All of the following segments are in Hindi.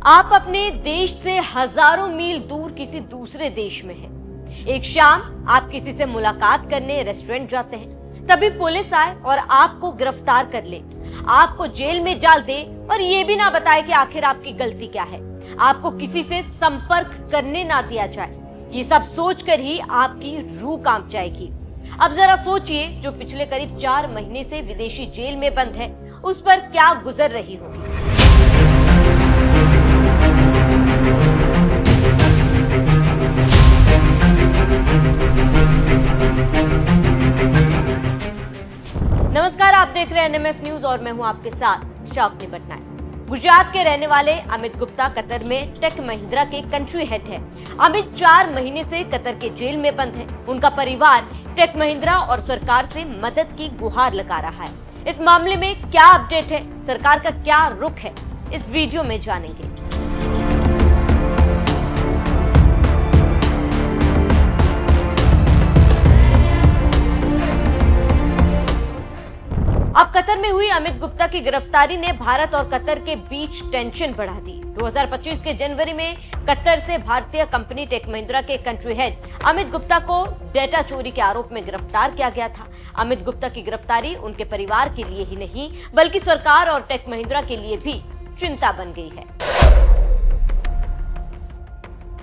आप अपने देश से हजारों मील दूर किसी दूसरे देश में हैं। एक शाम आप किसी से मुलाकात करने रेस्टोरेंट जाते हैं, तभी पुलिस आए और आपको गिरफ्तार कर ले, आपको जेल में डाल दे और ये भी ना बताए कि आखिर आपकी गलती क्या है, आपको किसी से संपर्क करने ना दिया जाए। ये सब सोचकर ही आपकी रूह कांप जाएगी। अब जरा सोचिए, जो पिछले करीब 4 महीने से विदेशी जेल में बंद है, उस पर क्या गुजर रही होगी। नमस्कार, आप देख रहे हैं एनएमएफ न्यूज और मैं हूं आपके साथ शाफनी पटनायक। गुजरात के रहने वाले अमित गुप्ता कतर में टेक महिंद्रा के कंट्री हेड है। अमित 4 महीने से कतर के जेल में बंद है। उनका परिवार टेक महिंद्रा और सरकार से मदद की गुहार लगा रहा है। इस मामले में क्या अपडेट है, सरकार का क्या रुख है, इस वीडियो में जानेंगे। अब कतर में हुई अमित गुप्ता की गिरफ्तारी ने भारत और कतर के बीच टेंशन बढ़ा दी। 2025 के जनवरी में कतर से भारतीय कंपनी टेक महिंद्रा के कंट्री हेड अमित गुप्ता को डेटा चोरी के आरोप में गिरफ्तार किया गया था। अमित गुप्ता की गिरफ्तारी उनके परिवार के लिए ही नहीं, बल्कि सरकार और टेक महिंद्रा के लिए भी चिंता बन गई है।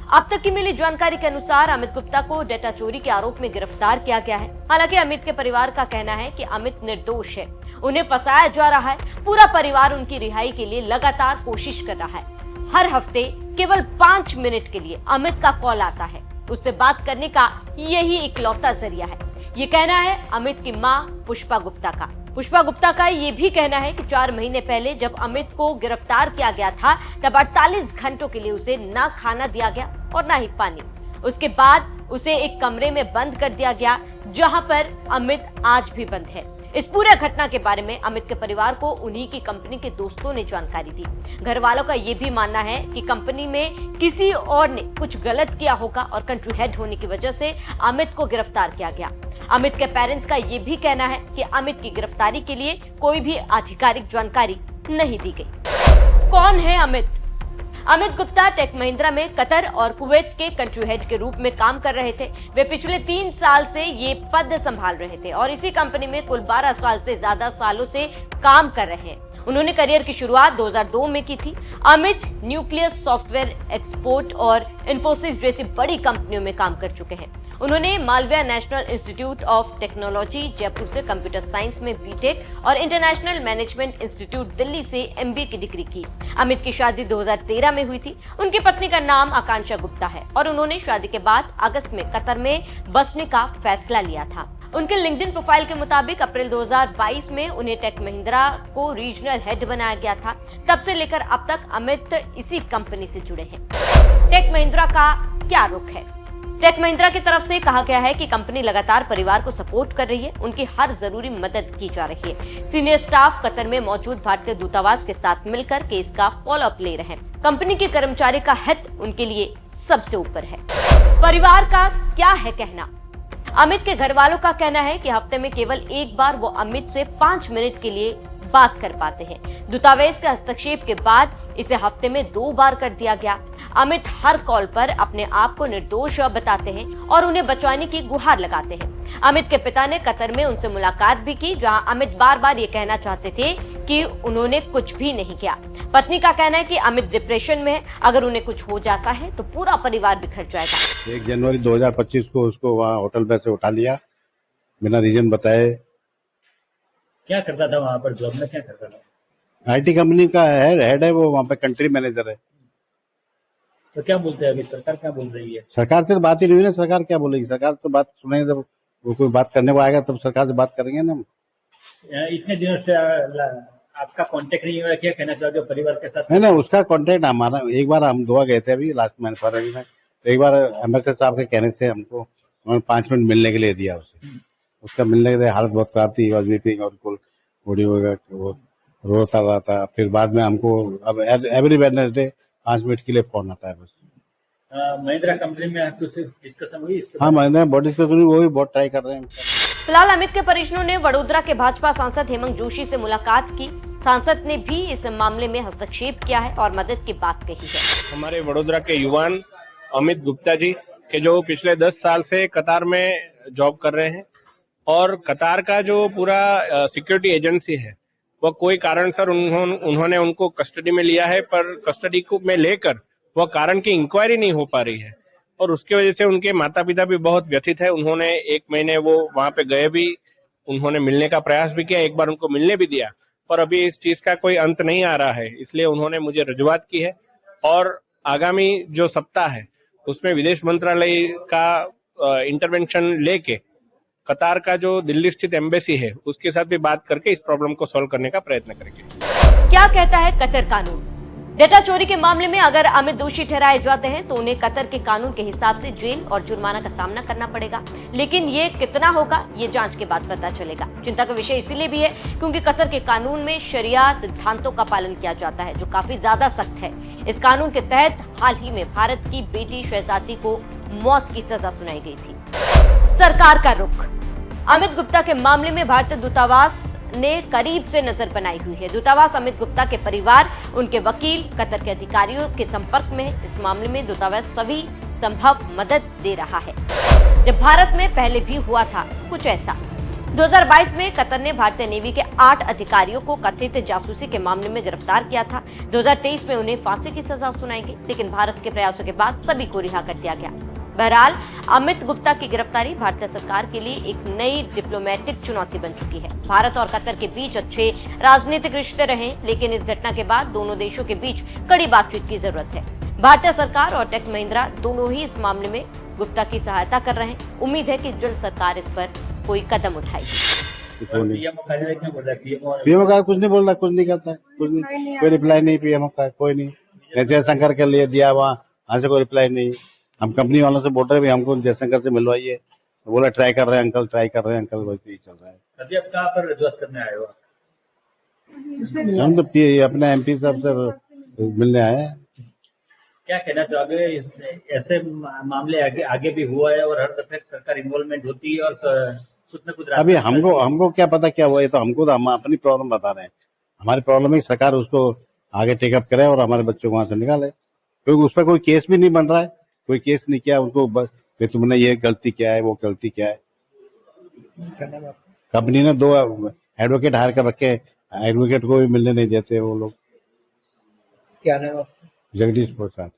अब तक की मिली जानकारी के अनुसार अमित गुप्ता को डेटा चोरी के आरोप में गिरफ्तार किया गया है। हालांकि अमित के परिवार का कहना है कि अमित निर्दोष है, उन्हें फंसाया जा रहा है। पूरा परिवार उनकी रिहाई के लिए लगातार कोशिश कर रहा है। हर हफ्ते केवल 5 मिनट के लिए अमित का कॉल आता है। उससे बात करने का यही इकलौता जरिया है। ये कहना है अमित की मां पुष्पा गुप्ता का। पुष्पा गुप्ता का ये भी कहना है कि 4 महीने पहले जब अमित को गिरफ्तार किया गया था, तब 48 घंटों के लिए उसे ना खाना दिया गया और ना ही पानी। उसके बाद उसे एक कमरे में बंद कर दिया गया, जहां पर अमित आज भी बंद है। इस पूरे घटना के बारे में अमित के परिवार को उन्हीं की कंपनी के दोस्तों ने जानकारी दी। घर वालों का ये भी मानना है कि कंपनी में किसी और ने कुछ गलत किया होगा और कंट्री हेड होने की वजह से अमित को गिरफ्तार किया गया। अमित के पेरेंट्स का ये भी कहना है कि अमित की गिरफ्तारी के लिए कोई भी आधिकारिक जानकारी नहीं दी गई। कौन है अमित? अमित गुप्ता टेक महिंद्रा में कतर और कुवैत के कंट्री हेड के रूप में काम कर रहे थे। वे पिछले 3 साल से ये पद संभाल रहे थे और इसी कंपनी में कुल 12 साल से ज्यादा सालों से काम कर रहे हैं। उन्होंने करियर की शुरुआत 2002 में की थी। अमित न्यूक्लियस सॉफ्टवेयर एक्सपोर्ट और इन्फोसिस जैसी बड़ी कंपनियों में काम कर चुके हैं। उन्होंने Malaviya national institute of technology Jaipur से कंप्यूटर साइंस में बीटेक और इंटरनेशनल मैनेजमेंट इंस्टीट्यूट दिल्ली से एमबीए की डिग्री की। अमित की शादी 2013 में हुई थी। उनकी पत्नी का नाम आकांक्षा गुप्ता है और उन्होंने शादी के बाद अगस्त में कतर में बसने का फैसला लिया था। उनके लिंक्डइन प्रोफाइल के मुताबिक अप्रैल 2022 में उन्हें टेक महिंद्रा को रीजनल हेड बनाया गया था। तब से लेकर अब तक अमित इसी कंपनी से जुड़े हैं। टेक महिंद्रा का क्या रुख है? टेक महिंद्रा की तरफ से कहा गया है कि कंपनी लगातार परिवार को सपोर्ट कर रही है, उनकी हर जरूरी मदद की जा रही है। सीनियर स्टाफ कतर में मौजूद भारतीय दूतावास के साथ मिलकर केस का फॉलोअप ले रहे हैं। कंपनी के कर्मचारी का हित उनके लिए सबसे ऊपर है। परिवार का क्या है कहना? अमित के घर वालों का कहना है कि हफ्ते में केवल एक बार वो अमित से 5 मिनट के लिए बात कर पाते हैं। दूतावास के हस्तक्षेप के बाद इसे हफ्ते में 2 बार कर दिया गया। अमित हर कॉल पर अपने आप को निर्दोष बताते हैं और उन्हें बचाने की गुहार लगाते हैं। अमित के पिता ने कतर में उनसे मुलाकात भी की, जहां अमित बार बार ये कहना चाहते थे कि उन्होंने कुछ भी नहीं किया। पत्नी का कहना है कि अमित डिप्रेशन में है, अगर उन्हें कुछ हो जाता है तो पूरा परिवार बिखर जाएगा। 1 जनवरी 2025 को उसको वहाँ होटल पे से उठा लिया बिना रीजन बताए। क्या करता था वहाँ पर? जॉब में क्या करता था? आईटी कंपनी का हेड है वो, वहाँ पे कंट्री मैनेजर है। तो क्या बोलते हैं अभी? सरकार क्या बोल रही है? सरकार से तो बात ही नहीं हुई ना। सरकार क्या बोलेगी? सरकार तो बात सुनेंगे जब वो कोई बात करने को आएगा तब सरकार से बात करेंगे ना। इतने दिनों से आपका कांटेक्ट नहीं हुआ, क्या कहना चाहोगे परिवार के साथ? है ना, उसका कांटेक्ट हमारा, एक बार हम गोवा गए थे अभी लास्ट मंथ फरवरी में, तो एक बार एम्बेसडर साहब के कहने से हमको उन्होंने 5 मिनट मिलने के लिए दिया उसे। उसका मिलने के लिए हालत बहुत खराब थी, वॉज वीपिंग और बॉडी वगैरह वो रोता हुआ था। फिर बाद में हमको अब एवरी वेडनेसडे 5 मिनट के लिए फोन आता है बस। महिंद्रा कंपनी में कुछ डिस्कशन हुई? हाँ, महिंद्रा बॉडी डिस्कशन हुई, वो भी बहुत ट्राई कर रहे हैं। फिलहाल अमित के परिजनों ने वडोदरा के भाजपा सांसद हेमंत जोशी से मुलाकात की। सांसद ने भी इस मामले में हस्तक्षेप किया है और मदद की बात कही है। हमारे वडोदरा के युवान अमित गुप्ता जी के जो पिछले 10 साल से कतार में जॉब कर रहे हैं और कतार का जो पूरा सिक्योरिटी एजेंसी है वह कोई कारण सर उन्होंने उनको कस्टडी में लिया है, पर कस्टडी में लेकर वह कारण की इंक्वायरी नहीं हो पा रही है और उसकी वजह से उनके माता पिता भी बहुत व्यथित है। उन्होंने 1 महीने वो वहां पे गए भी, उन्होंने मिलने का प्रयास भी किया, एक बार उनको मिलने भी दिया, पर अभी इस चीज का कोई अंत नहीं आ रहा है। इसलिए उन्होंने मुझे रजूआत की है और आगामी जो सप्ताह है उसमें विदेश मंत्रालय का इंटरवेंशन लेके कतार का जो दिल्ली स्थित एम्बेसी है उसके साथ भी बात करके इस प्रॉब्लम को सॉल्व करने का प्रयत्न करेंगे। क्या कहता है कतर कानून? डेटा चोरी के मामले में अगर अमित दोषी ठहराए जाते हैं तो उन्हें कतर के कानून के हिसाब से जेल और जुर्माना का सामना करना पड़ेगा, लेकिन ये कितना होगा ये जांच के बाद पता चलेगा। चिंता का विषय इसीलिए भी है क्योंकि कतर के कानून में शरिया सिद्धांतों का पालन किया जाता है जो काफी ज्यादा सख्त है। इस कानून के तहत हाल ही में भारत की बेटी शहजादी को मौत की सजा सुनाई गई थी। सरकार का रुख। अमित गुप्ता के मामले में भारतीय दूतावास ने करीब से नजर बनाई हुई है। दूतावास अमित गुप्ता के परिवार, उनके वकील, कतर के अधिकारियों के संपर्क में है। इस मामले में दूतावास सभी संभव मदद दे रहा है। जब भारत में पहले भी हुआ था कुछ ऐसा। 2022 में कतर ने भारतीय नेवी के 8 अधिकारियों को कथित जासूसी के मामले में गिरफ्तार किया था। 2023 में उन्हें फांसी की सजा सुनाई गई, लेकिन भारत के प्रयासों के बाद सभी को रिहा कर दिया गया। बहरहाल अमित गुप्ता की गिरफ्तारी भारतीय सरकार के लिए एक नई डिप्लोमेटिक चुनौती बन चुकी है। भारत और कतर के बीच अच्छे राजनीतिक रिश्ते रहे, लेकिन इस घटना के बाद दोनों देशों के बीच कड़ी बातचीत की जरूरत है। भारतीय सरकार और टेक महिंद्रा दोनों ही इस मामले में गुप्ता की सहायता कर रहे हैं। उम्मीद है कि जल्द सरकार इस पर कोई कदम उठाएगी। पीएमओ का कुछ नहीं बोल रहा, कुछ नहीं करता है, कुछ नहीं, कोई रिप्लाई नहीं पीएमओ का, कोई नहीं। जयशंकर के लिए दिया वहाँ से कोई रिप्लाई नहीं। हम कंपनी वालों से बोल रहे हैं हमको जयशंकर से मिलवाइए, तो बोला ट्राई कर रहे हैं अंकल, ट्राई कर रहे हैं अंकल, वैसे ही चल रहा है। अभी आप कहाँ पर रजूआत करने आए हो? हम तो अपने एमपी साहब से मिलने आए हैं। क्या कहना चाहोगे? ऐसे मामले आगे भी हुआ है और हर दफे सरकार इन्वॉल्वमेंट होती है और कुछ न कुछ। अभी हमको क्या पता क्या हुआ है, तो हमको तो हम अपनी प्रॉब्लम बता रहे हैं। हमारी प्रॉब्लम है सरकार उसको आगे टेकअप करे और हमारे बच्चों को वहां से निकाले, क्योंकि उस पर कोई केस भी नहीं बन रहा है, कोई केस नहीं किया उनको, बस तुमने ये गलती क्या है, वो गलती क्या है। कंपनी ने 2 एडवोकेट हायर कर रखे, एडवोकेट को भी मिलने नहीं देते वो लोग। क्या नाम? जगदीश प्रसाद।